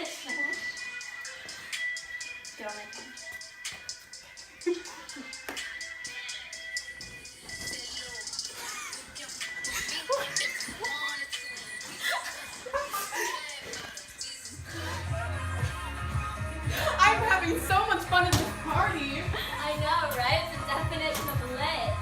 Get on my phone. I'm having so much fun at this party. I know, right? It's the definition of lit.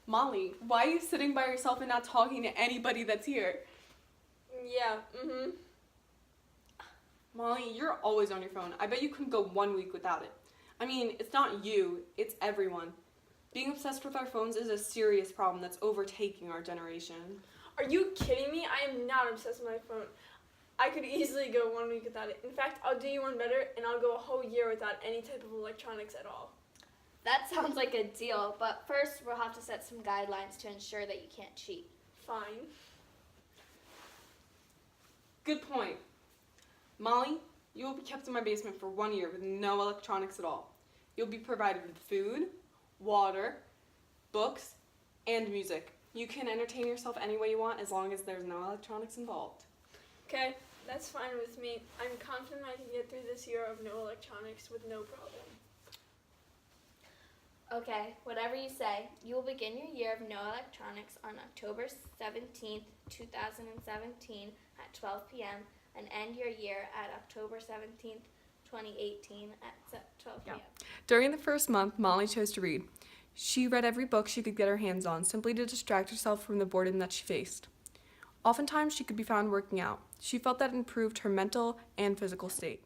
Molly, why are you sitting by yourself and not talking to anybody that's here? Yeah, Molly, you're always on your phone. I bet you couldn't go 1 week without it. I mean, it's not you, it's everyone. Being obsessed with our phones is a serious problem that's overtaking our generation. Are you kidding me? I am not obsessed with my phone. I could easily go 1 week without it. In fact, I'll do you one better, and I'll go a whole year without any type of electronics at all. That sounds like a deal, but first we'll have to set some guidelines to ensure that you can't cheat. Fine. Good point. Molly, you will be kept in my basement for 1 year with no electronics at all. You'll be provided with food, water, books, and music. You can entertain yourself any way you want as long as there's no electronics involved. Okay, that's fine with me. I'm confident I can get through this year of no electronics with no problem. Okay, whatever you say. You will begin your year of no electronics on October 17th, 2017 at 12 p.m. and end your year at October 17th, 2018 at 12 p.m. During the first month, Molly chose to read. She read every book she could get her hands on, simply to distract herself from the boredom that she faced. Oftentimes, she could be found working out. She felt that it improved her mental and physical state.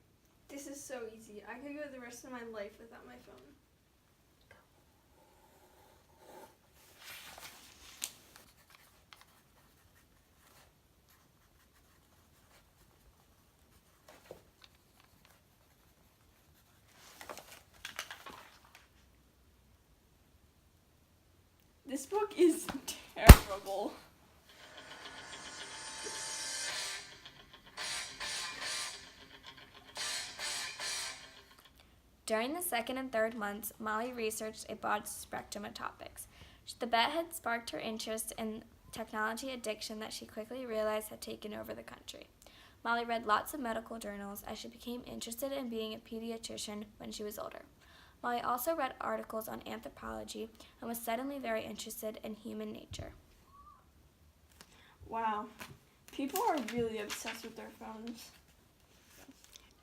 This is so easy. I could go the rest of my life without my phone. This book is terrible. During the second and third months, Molly researched a broad spectrum of topics. The bet had sparked her interest in technology addiction that she quickly realized had taken over the country. Molly read lots of medical journals as she became interested in being a pediatrician when she was older. Molly also read articles on anthropology and was suddenly very interested in human nature. Wow. People are really obsessed with their phones.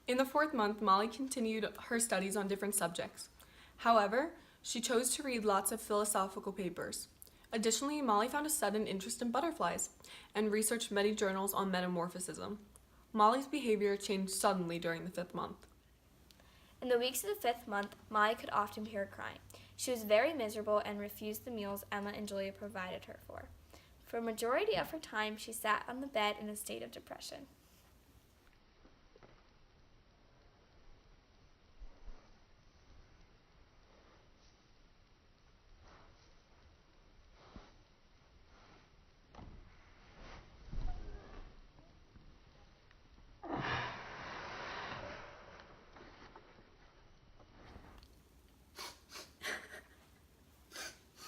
In the fourth month, Molly continued her studies on different subjects. However, she chose to read lots of philosophical papers. Additionally, Molly found a sudden interest in butterflies and researched many journals on metamorphism. Molly's behavior changed suddenly during the fifth month. In the weeks of the fifth month, Molly could often be heard crying. She was very miserable and refused the meals Emma and Julia provided her for. For a majority of her time, she sat on the bed in a state of depression.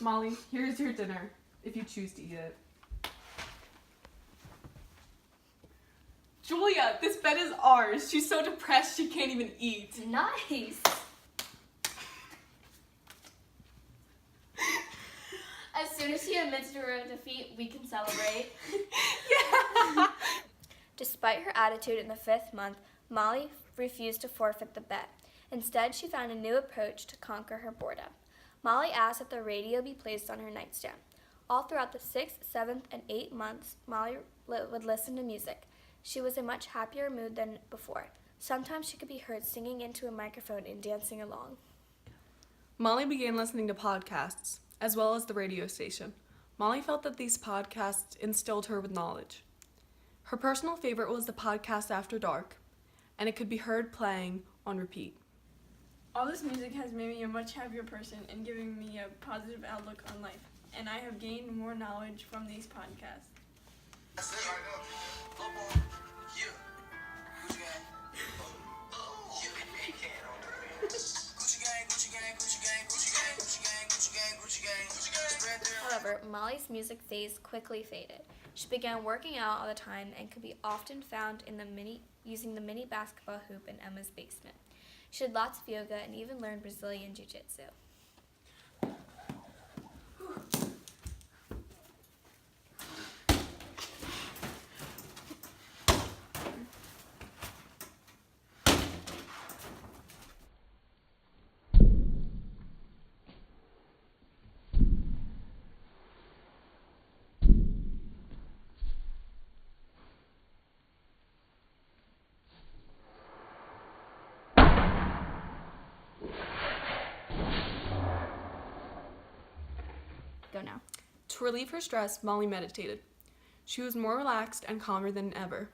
Molly, here's your dinner, if you choose to eat it. Julia, this bed is ours. She's so depressed she can't even eat. Nice! As soon as she admits to her defeat, we can celebrate. Yeah! Despite her attitude in the fifth month, Molly refused to forfeit the bet. Instead, she found a new approach to conquer her boredom. Molly asked that the radio be placed on her nightstand. All throughout the 6th, 7th, and 8th months, Molly would listen to music. She was in a much happier mood than before. Sometimes she could be heard singing into a microphone and dancing along. Molly began listening to podcasts, as well as the radio station. Molly felt that these podcasts instilled her with knowledge. Her personal favorite was the podcast After Dark, and it could be heard playing on repeat. All this music has made me a much happier person and given me a positive outlook on life, and I have gained more knowledge from these podcasts. However, Molly's music phase quickly faded. She began working out all the time and could be often found using the mini basketball hoop in Emma's basement. She did lots of yoga and even learned Brazilian jiu-jitsu. Go now. To relieve her stress, Molly meditated. She was more relaxed and calmer than ever.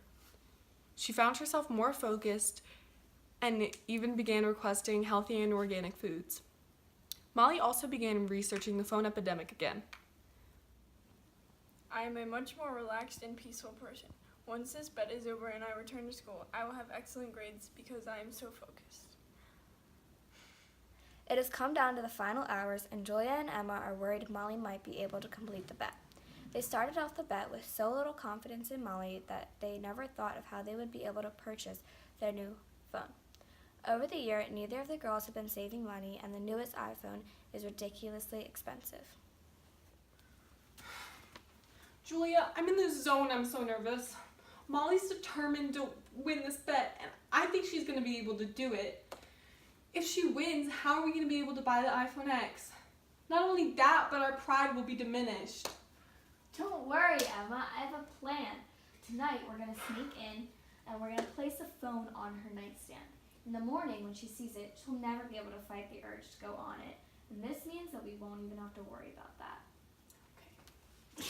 She found herself more focused and even began requesting healthy and organic foods. Molly also began researching the phone epidemic again. I am a much more relaxed and peaceful person. Once this bet is over and I return to school, I will have excellent grades because I am so focused. It has come down to the final hours, and Julia and Emma are worried Molly might be able to complete the bet. They started off the bet with so little confidence in Molly that they never thought of how they would be able to purchase their new phone. Over the year, neither of the girls have been saving money, and the newest iPhone is ridiculously expensive. Julia, I'm in the zone. I'm so nervous. Molly's determined to win this bet, and I think she's going to be able to do it. If she wins, how are we going to be able to buy the iPhone X? Not only that, but our pride will be diminished. Don't worry, Emma. I have a plan. Tonight, we're going to sneak in, and we're going to place the phone on her nightstand. In the morning, when she sees it, she'll never be able to fight the urge to go on it. And this means that we won't even have to worry about that.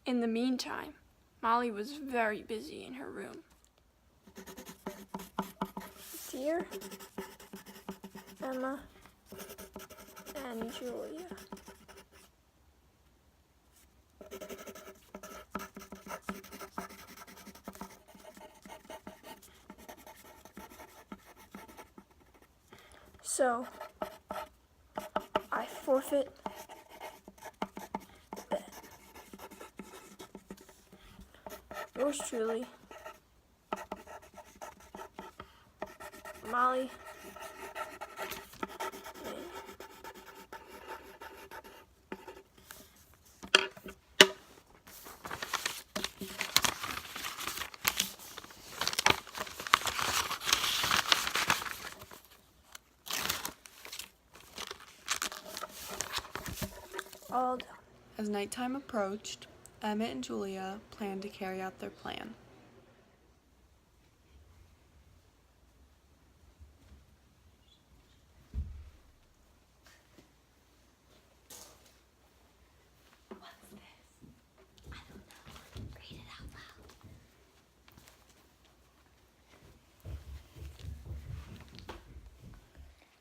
In the meantime, Molly was very busy in her room. Dear Emma and Julia. So, I forfeit the bet. Yours truly, Molly. All done. As nighttime approached, Emma and Julia planned to carry out their plan. What's this? I don't know. Read it out loud.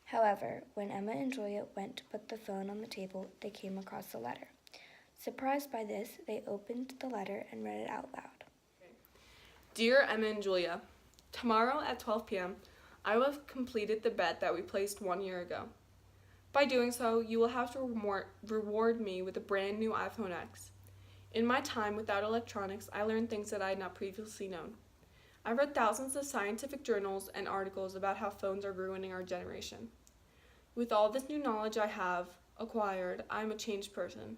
However, when Emma and Julia went to put the phone on the table, they came across a letter. Surprised by this, they opened the letter and read it out loud. Dear Emma and Julia, tomorrow at 12 p.m., I will have completed the bet that we placed 1 year ago. By doing so, you will have to reward me with a brand new iPhone X. In my time without electronics, I learned things that I had not previously known. I read thousands of scientific journals and articles about how phones are ruining our generation. With all this new knowledge I have acquired, I am a changed person.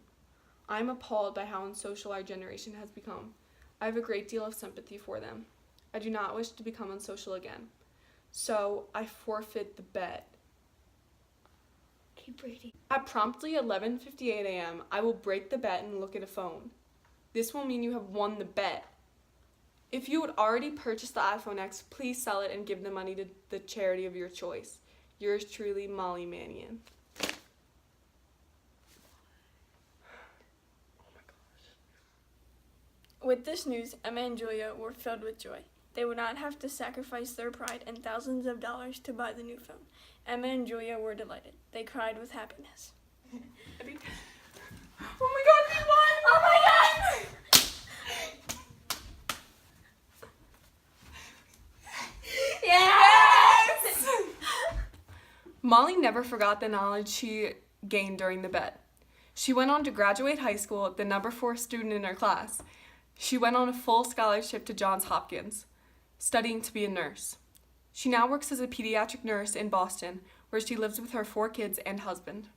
I am appalled by how unsocial our generation has become. I have a great deal of sympathy for them. I do not wish to become unsocial again. So, I forfeit the bet. Keep reading. At promptly 11:58 a.m., I will break the bet and look at a phone. This will mean you have won the bet. If you had already purchased the iPhone X, please sell it and give the money to the charity of your choice. Yours truly, Molly Mannion. With this news, Emma and Julia were filled with joy. They would not have to sacrifice their pride and thousands of dollars to buy the new phone. Emma and Julia were delighted. They cried with happiness. Oh my god, we won! Oh my god! Yes! Molly never forgot the knowledge she gained during the bet. She went on to graduate high school, the number 4 student in her class. She went on a full scholarship to Johns Hopkins, studying to be a nurse. She now works as a pediatric nurse in Boston, where she lives with her 4 kids and husband.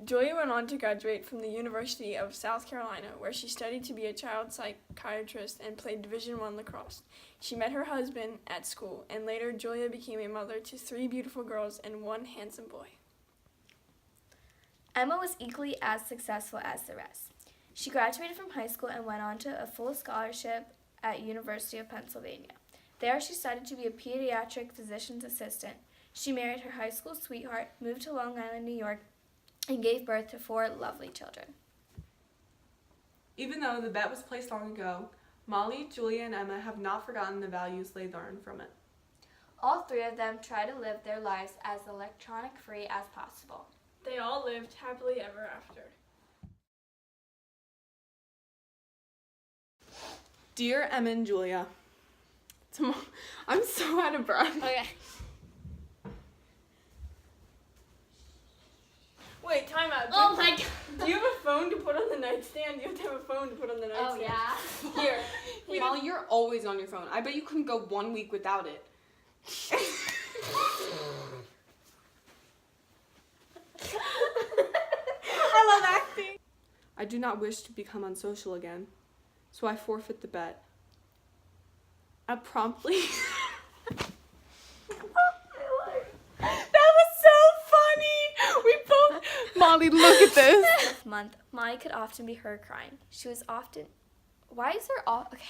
Julia went on to graduate from the University of South Carolina, where she studied to be a child psychiatrist and played Division I lacrosse. She met her husband at school, and later Julia became a mother to 3 beautiful girls and 1 handsome boy. Emma was equally as successful as the rest. She graduated from high school and went on to a full scholarship at University of Pennsylvania. There she studied to be a pediatric physician's assistant. She married her high school sweetheart, moved to Long Island, New York, and gave birth to 4 lovely children. Even though the bet was placed long ago, Molly, Julia, and Emma have not forgotten the values they learned from it. All 3 of them try to live their lives as electronic-free as possible. They all lived happily ever after. Dear Emma and Julia, I'm so out of breath. Okay. Wait, time out. Oh my god. Do you have a phone to put on the nightstand? You have to have a phone to put on the nightstand. Oh yeah. Here. Molly, you're always on your phone. I bet you couldn't go 1 week without it. I love acting. I do not wish to become unsocial again, so I forfeit the bet. I promptly... That was so funny! We both... Molly, look at this! Month, Molly could often be heard crying. She was often... Why is there all... Okay.